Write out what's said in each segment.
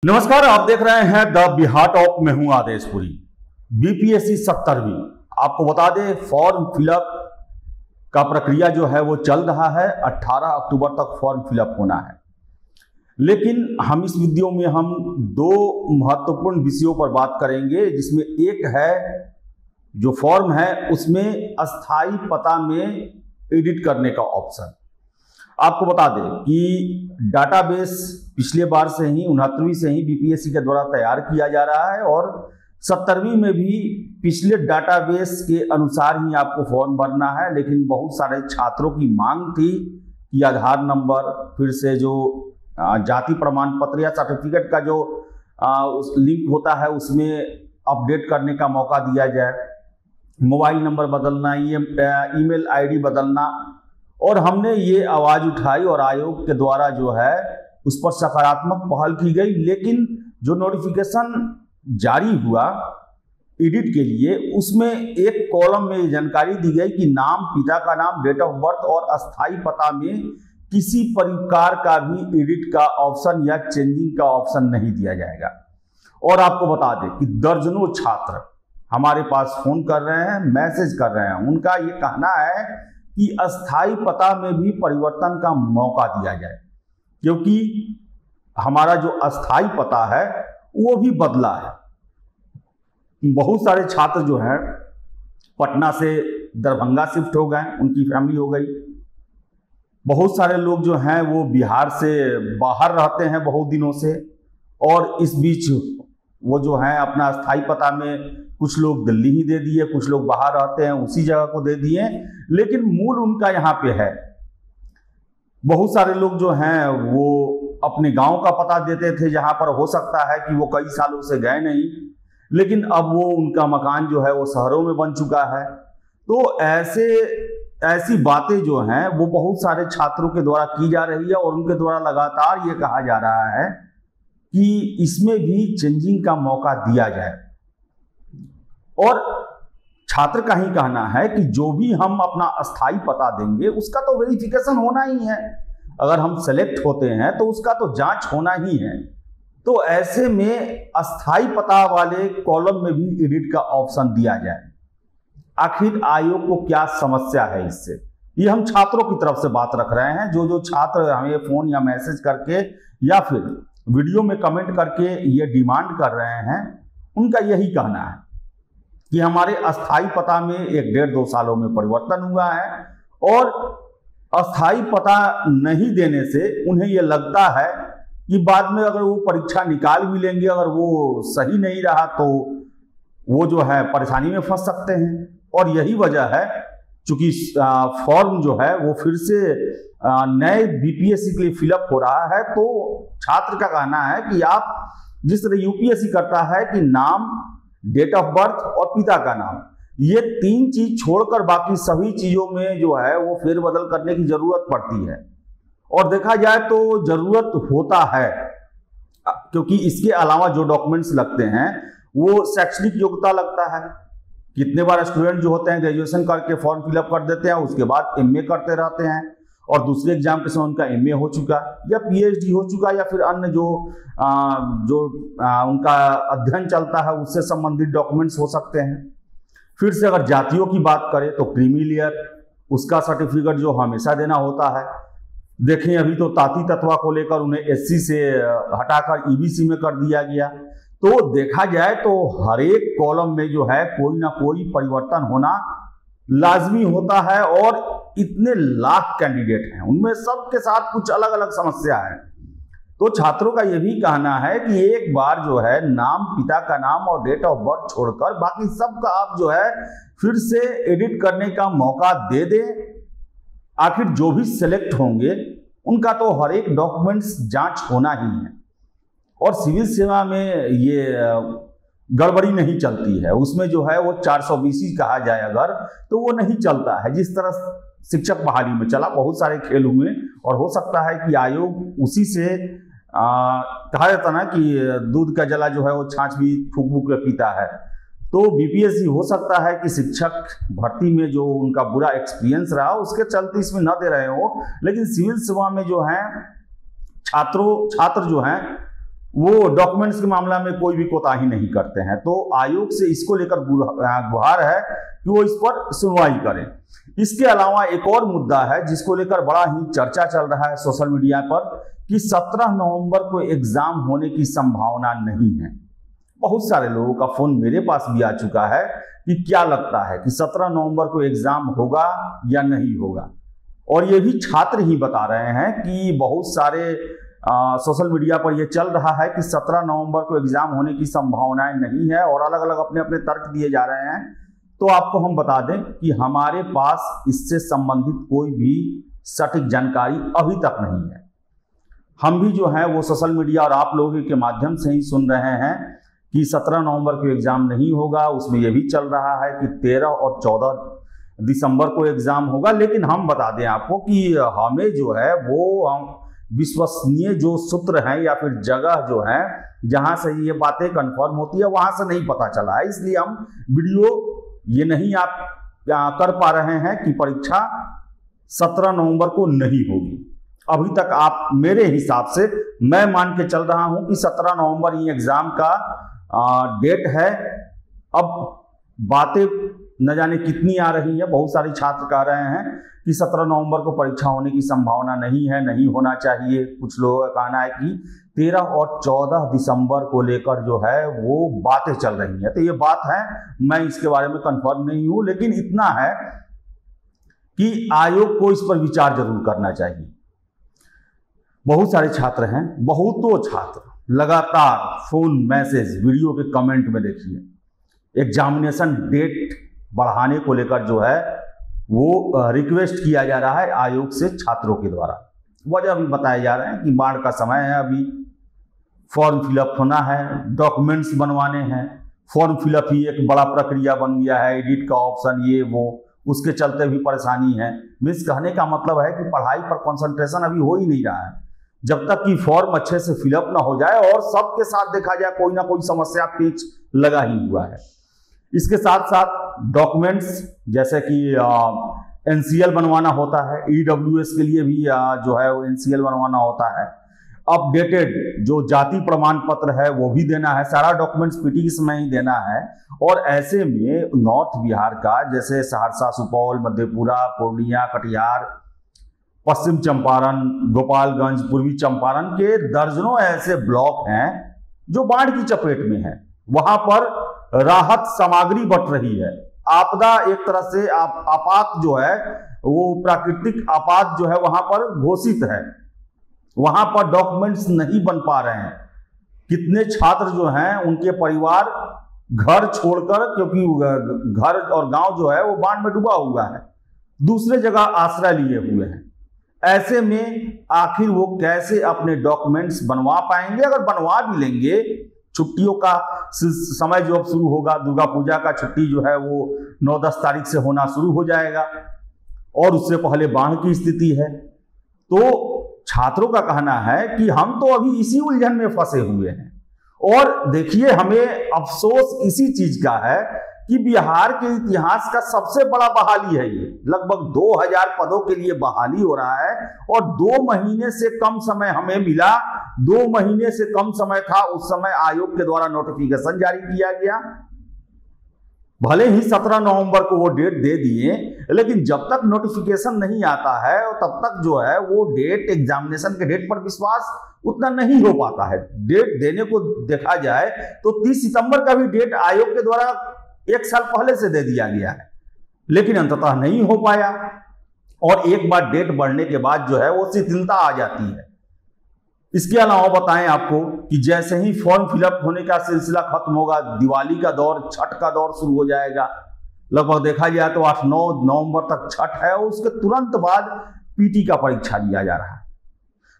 नमस्कार, आप देख रहे हैं द बिहार टॉप में हूं आदेशपुरी। बीपीएससी 70वीं आपको बता दें फॉर्म फिलअप का प्रक्रिया जो है वो चल रहा है। 18 अक्टूबर तक फॉर्म फिलअप होना है। लेकिन हम इस वीडियो में हम दो महत्वपूर्ण विषयों पर बात करेंगे, जिसमें एक है जो फॉर्म है उसमें अस्थाई पता में एडिट करने का ऑप्शन। आपको बता दें कि डाटाबेस पिछले बार से ही 69वीं से ही बीपीएससी के द्वारा तैयार किया जा रहा है और 70वीं में भी पिछले डाटाबेस के अनुसार ही आपको फॉर्म भरना है। लेकिन बहुत सारे छात्रों की मांग थी कि आधार नंबर, फिर से जो जाति प्रमाण पत्र या सर्टिफिकेट का जो उस लिंक होता है उसमें अपडेट करने का मौका दिया जाए, मोबाइल नंबर बदलना, ईमेल आईडी बदलना। और हमने ये आवाज उठाई और आयोग के द्वारा जो है उस पर सकारात्मक पहल की गई। लेकिन जो नोटिफिकेशन जारी हुआ एडिट के लिए, उसमें एक कॉलम में जानकारी दी गई कि नाम, पिता का नाम, डेट ऑफ बर्थ और अस्थाई पता में किसी प्रकार का भी एडिट का ऑप्शन या चेंजिंग का ऑप्शन नहीं दिया जाएगा। और आपको बता दें कि दर्जनों छात्र हमारे पास फोन कर रहे हैं, मैसेज कर रहे हैं। उनका ये कहना है कि अस्थाई पता में भी परिवर्तन का मौका दिया जाए, क्योंकि हमारा जो अस्थाई पता है वो भी बदला है। बहुत सारे छात्र जो हैं पटना से दरभंगा शिफ्ट हो गए, उनकी फैमिली हो गई। बहुत सारे लोग जो हैं वो बिहार से बाहर रहते हैं बहुत दिनों से, और इस बीच वो जो हैं अपना अस्थाई पता में कुछ लोग दिल्ली ही दे दिए, कुछ लोग बाहर रहते हैं उसी जगह को दे दिए, लेकिन मूल उनका यहाँ पे है। बहुत सारे लोग जो हैं वो अपने गांव का पता देते थे, जहां पर हो सकता है कि वो कई सालों से गए नहीं, लेकिन अब वो उनका मकान जो है वो शहरों में बन चुका है। तो ऐसी बातें जो हैं वो बहुत सारे छात्रों के द्वारा की जा रही है और उनके द्वारा लगातार ये कहा जा रहा है कि इसमें भी चेंजिंग का मौका दिया जाए। और छात्र का ही कहना है कि जो भी हम अपना अस्थाई पता देंगे उसका तो वेरिफिकेशन होना ही है। अगर हम सेलेक्ट होते हैं तो उसका तो जांच होना ही है। तो ऐसे में अस्थाई पता वाले कॉलम में भी एडिट का ऑप्शन दिया जाए। आखिर आयोग को क्या समस्या है इससे, ये हम छात्रों की तरफ से बात रख रहे हैं। जो छात्र हमें फोन या मैसेज करके या फिर वीडियो में कमेंट करके ये डिमांड कर रहे हैं, उनका यही कहना है कि हमारे अस्थाई पता में 1-1.5-2 सालों में परिवर्तन हुआ है और अस्थाई पता नहीं देने से उन्हें यह लगता है कि बाद में अगर वो परीक्षा निकाल भी लेंगे, अगर वो सही नहीं रहा तो वो जो है परेशानी में फंस सकते हैं। और यही वजह है, चूंकि फॉर्म जो है वो फिर से नए बीपीएससी के लिए फिलअप हो रहा है, तो छात्र का कहना है कि आप जिस तरह यूपीएससी करता है कि नाम, डेट ऑफ बर्थ और पिता का नाम, ये 3 चीज छोड़कर बाकी सभी चीजों में जो है वो फेरबदल करने की जरूरत पड़ती है। और देखा जाए तो जरूरत होता है, क्योंकि इसके अलावा जो डॉक्यूमेंट्स लगते हैं वो शैक्षणिक योग्यता लगता है। कितने बार स्टूडेंट जो होते हैं ग्रेजुएशन करके फॉर्म फिलअप कर देते हैं, उसके बाद एमए करते रहते हैं और दूसरे एग्जाम के समय उनका एमए हो चुका या पीएचडी हो चुका या फिर अन्य जो उनका अध्ययन चलता है उससे संबंधित डॉक्यूमेंट्स हो सकते हैं। फिर से अगर जातियों की बात करें तो क्रीमी लेयर, उसका सर्टिफिकेट जो हमेशा देना होता है। देखें अभी तो ताती तत्वा को लेकर उन्हें एससी से हटाकर ईबीसी में कर दिया गया। तो देखा जाए तो हर एक कॉलम में जो है कोई ना कोई परिवर्तन होना लाजमी होता है और इतने लाख कैंडिडेट हैं, उनमें सबके साथ कुछ अलग अलग समस्या है। तो छात्रों का यह भी कहना है कि एक बार जो है नाम, पिता का नाम और डेट ऑफ बर्थ छोड़कर बाकी सबका आप जो है फिर से एडिट करने का मौका दे दें। आखिर जो भी सिलेक्ट होंगे उनका तो हर एक डॉक्यूमेंट्स जांच होना ही है। और सिविल सेवा में ये गड़बड़ी नहीं चलती है, उसमें जो है वो 420 कहा जाए अगर तो वो नहीं चलता है। जिस तरह शिक्षक बहाली में चला, बहुत सारे खेल हुए और हो सकता है कि आयोग उसी से कहा जाता ना कि दूध का जला जो है वो छाछ भी फूक फूक के पीता है। तो बीपीएससी हो सकता है कि शिक्षक भर्ती में जो उनका बुरा एक्सपीरियंस रहा उसके चलते इसमें न दे रहे हो, लेकिन सिविल सेवा में जो है छात्र जो हैं वो डॉक्यूमेंट्स के मामला में कोई भी कोताही नहीं करते हैं। तो आयोग से इसको लेकर गुहार है कि वो इस पर सुनवाई करें। इसके अलावा एक और मुद्दा है जिसको लेकर बड़ा ही चर्चा चल रहा है सोशल मीडिया पर कि 17 नवंबर को एग्जाम होने की संभावना नहीं है। बहुत सारे लोगों का फोन मेरे पास भी आ चुका है कि क्या लगता है कि 17 नवंबर को एग्जाम होगा या नहीं होगा। और ये भी छात्र ही बता रहे हैं कि बहुत सारे सोशल मीडिया पर यह चल रहा है कि 17 नवंबर को एग्जाम होने की संभावनाएं नहीं है और अलग अलग अपने अपने तर्क दिए जा रहे हैं। तो आपको हम बता दें कि हमारे पास इससे संबंधित कोई भी सटीक जानकारी अभी तक नहीं है। हम भी जो है वो सोशल मीडिया और आप लोगों के माध्यम से ही सुन रहे हैं कि 17 नवंबर को एग्जाम नहीं होगा। उसमें यह भी चल रहा है कि 13 और 14 दिसंबर को एग्जाम होगा। लेकिन हम बता दें आपको कि हमें जो है वो विश्वसनीय जो सूत्र हैं या फिर जगह जो है जहां से ये बातें कंफर्म होती है वहां से नहीं पता चला है, इसलिए हम वीडियो ये नहीं आप कर पा रहे हैं कि परीक्षा 17 नवंबर को नहीं होगी। अभी तक आप मेरे हिसाब से मैं मान के चल रहा हूं कि 17 नवंबर ये एग्जाम का डेट है। अब बातें न जाने कितनी आ रही है। बहुत सारे छात्र कह रहे हैं कि 17 नवंबर को परीक्षा होने की संभावना नहीं है, नहीं होना चाहिए। कुछ लोगों का कहना है कि 13 और 14 दिसंबर को लेकर जो है वो बातें चल रही हैं। तो ये बात है, मैं इसके बारे में कंफर्म नहीं हूं, लेकिन इतना है कि आयोग को इस पर विचार जरूर करना चाहिए। बहुत सारे छात्र हैं, बहुतों छात्र लगातार फोन मैसेज वीडियो के कमेंट में देखिए एग्जामिनेशन डेट बढ़ाने को लेकर जो है वो रिक्वेस्ट किया जा रहा है आयोग से छात्रों के द्वारा। वजह भी बताए जा रहे हैं कि बाढ़ का समय है, अभी फॉर्म फिलअप होना है, डॉक्यूमेंट्स बनवाने हैं। फॉर्म फिलअप ही एक बड़ा प्रक्रिया बन गया है, एडिट का ऑप्शन ये वो, उसके चलते भी परेशानी है। मीन्स कहने का मतलब है कि पढ़ाई पर कंसंट्रेशन अभी हो ही नहीं रहा है जब तक कि फॉर्म अच्छे से फिलअप ना हो जाए और सबके साथ देखा जाए कोई ना कोई समस्या पेच लगा ही हुआ है। इसके साथ साथ डॉक्यूमेंट्स जैसे कि एनसीएल बनवाना होता है, ईडब्ल्यूएस के लिए भी जो है वो एनसीएल बनवाना होता है। अपडेटेड जो जाति प्रमाण पत्र है वो भी देना है। सारा डॉक्यूमेंट्स पीटी के समय ही देना है। और ऐसे में नॉर्थ बिहार का जैसे सहरसा, सुपौल, मधेपुरा, पूर्णिया, कटिहार, पश्चिम चंपारण, गोपालगंज, पूर्वी चंपारण के दर्जनों ऐसे ब्लॉक हैं जो बाढ़ की चपेट में हैं। वहां पर राहत सामग्री बट रही है। आपदा एक तरह से आपात जो है वो प्राकृतिक आपात जो है वहां पर घोषित है। वहां पर डॉक्यूमेंट्स नहीं बन पा रहे हैं। कितने छात्र जो हैं उनके परिवार घर छोड़कर, क्योंकि घर और गांव जो है वो बाढ़ में डूबा हुआ है, दूसरे जगह आश्रय लिए हुए हैं। ऐसे में आखिर वो कैसे अपने डॉक्यूमेंट्स बनवा पाएंगे? अगर बनवा भी लेंगे, छुट्टियों का समय जो अब शुरू होगा, दुर्गा पूजा का छुट्टी जो है वो 9-10 तारीख से होना शुरू हो जाएगा और उससे पहले बाढ़ की स्थिति है। तो छात्रों का कहना है कि हम तो अभी इसी उलझन में फंसे हुए हैं। और देखिए, हमें अफसोस इसी चीज का है कि बिहार के इतिहास का सबसे बड़ा बहाली है ये। लगभग 2000 पदों के लिए बहाली हो रहा है और 2 महीने से कम समय हमें मिला। 2 महीने से कम समय था, उस समय आयोग के द्वारा नोटिफिकेशन जारी किया गया। भले ही 17 नवंबर को वो डेट दे दिए, लेकिन जब तक नोटिफिकेशन नहीं आता है तब तक जो है वो डेट, एग्जामिनेशन के डेट पर विश्वास उतना नहीं हो पाता है। डेट देने को देखा जाए तो 30 सितंबर का भी डेट आयोग के द्वारा 1 साल पहले से दे दिया गया है, लेकिन अंततः नहीं हो पाया। और एक बार डेट बढ़ने के बाद जो है वो शिथिलता आ जाती है। इसके अलावा बताएं आपको कि जैसे ही फॉर्म फिलअप होने का सिलसिला खत्म होगा, दिवाली का दौर, छठ का दौर शुरू हो जाएगा। लगभग देखा जाए तो 8-9 नवंबर तक छठ है और उसके तुरंत बाद पीटी का परीक्षा लिया जा रहा है।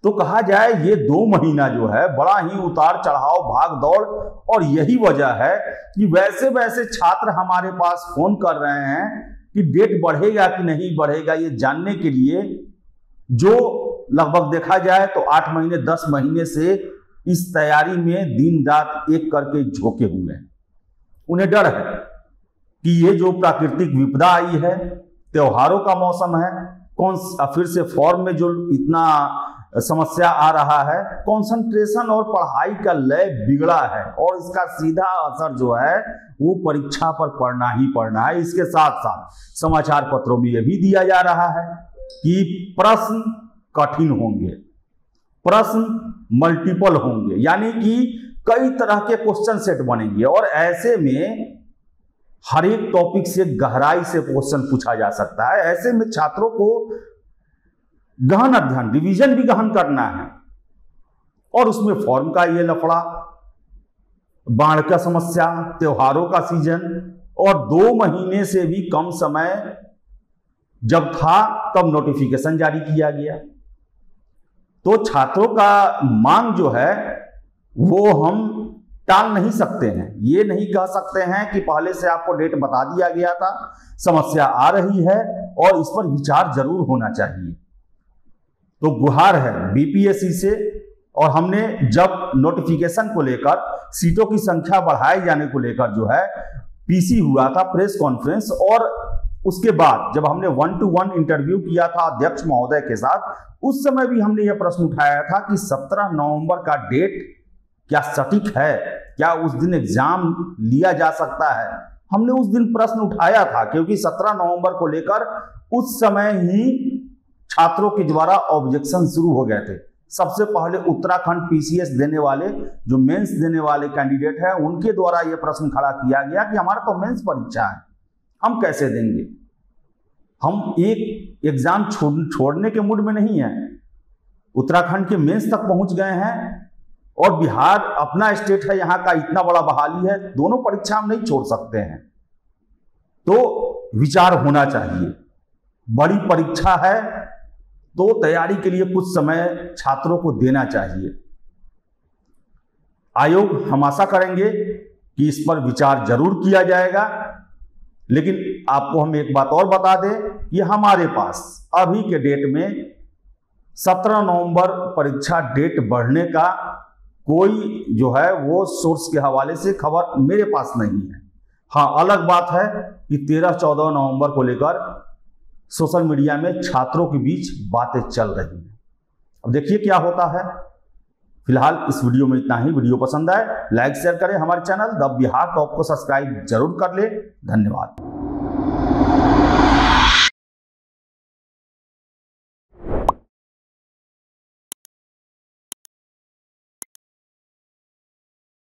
तो कहा जाए ये 2 महीना जो है बड़ा ही उतार चढ़ाव, भाग दौड़, और यही वजह है कि वैसे वैसे छात्र हमारे पास फोन कर रहे हैं कि डेट बढ़ेगा कि नहीं बढ़ेगा ये जानने के लिए, जो लगभग देखा जाए तो 8 महीने 10 महीने से इस तैयारी में दिन रात एक करके झोंके हुए हैं। उन्हें डर है कि ये जो प्राकृतिक विपदा आई है, त्योहारों का मौसम है, कौन फिर से फॉर्म में जो इतना समस्या आ रहा है, कंसंट्रेशन और पढ़ाई का लय बिगड़ा है और इसका सीधा असर जो है वो परीक्षा पर पड़ना ही पड़ना है। इसके साथ साथ समाचार पत्रों में यह भी दिया जा रहा है कि प्रश्न कठिन होंगे, प्रश्न मल्टीपल होंगे, यानी कि कई तरह के क्वेश्चन सेट बनेंगे और ऐसे में हर एक टॉपिक से गहराई से क्वेश्चन पूछा जा सकता है। ऐसे में छात्रों को गहन अध्ययन, रिवीजन भी गहन करना है और उसमें फॉर्म का ये लफड़ा, बाढ़ का समस्या, त्योहारों का सीजन और 2 महीने से भी कम समय जब था तब नोटिफिकेशन जारी किया गया। तो छात्रों का मांग जो है वो हम टाल नहीं सकते हैं। ये नहीं कह सकते हैं कि पहले से आपको डेट बता दिया गया था, समस्या आ रही है और इस पर विचार जरूर होना चाहिए। तो गुहार है बीपीएससी से, और हमने जब नोटिफिकेशन को लेकर सीटों की संख्या बढ़ाए जाने को लेकर जो है पीसी हुआ था प्रेस कॉन्फ्रेंस, और उसके बाद जब हमने 1-to-1 इंटरव्यू किया था अध्यक्ष महोदय के साथ, उस समय भी हमने यह प्रश्न उठाया था कि 17 नवंबर का डेट क्या सटीक है, क्या उस दिन एग्जाम लिया जा सकता है। हमने उस दिन प्रश्न उठाया था क्योंकि 17 नवंबर को लेकर उस समय ही छात्रों के द्वारा ऑब्जेक्शन शुरू हो गए थे। सबसे पहले उत्तराखंड पीसीएस देने वाले, जो मेंस देने वाले कैंडिडेट हैं, उनके द्वारा यह प्रश्न खड़ा किया गया कि हमारा तो मेंस परीक्षा है, हम कैसे देंगे, हम एक एग्जाम छोड़ने के मूड में नहीं है। उत्तराखंड के मेंस तक पहुंच गए हैं और बिहार अपना स्टेट है, यहाँ का इतना बड़ा बहाली है, दोनों परीक्षा हम नहीं छोड़ सकते हैं। तो विचार होना चाहिए, बड़ी परीक्षा है तो तैयारी के लिए कुछ समय छात्रों को देना चाहिए। आयोग हम आशा करेंगे कि इस पर विचार जरूर किया जाएगा, लेकिन आपको हम एक बात और बता दें कि हमारे पास अभी के डेट में 17 नवंबर परीक्षा डेट बढ़ने का कोई जो है वो सोर्स के हवाले से खबर मेरे पास नहीं है। हाँ, अलग बात है कि 13-14 नवंबर को लेकर सोशल मीडिया में छात्रों के बीच बातें चल रही हैं। अब देखिए क्या होता है। फिलहाल इस वीडियो में इतना ही। वीडियो पसंद आए लाइक शेयर करें, हमारे चैनल द बिहार टॉप को सब्सक्राइब जरूर कर ले। धन्यवाद।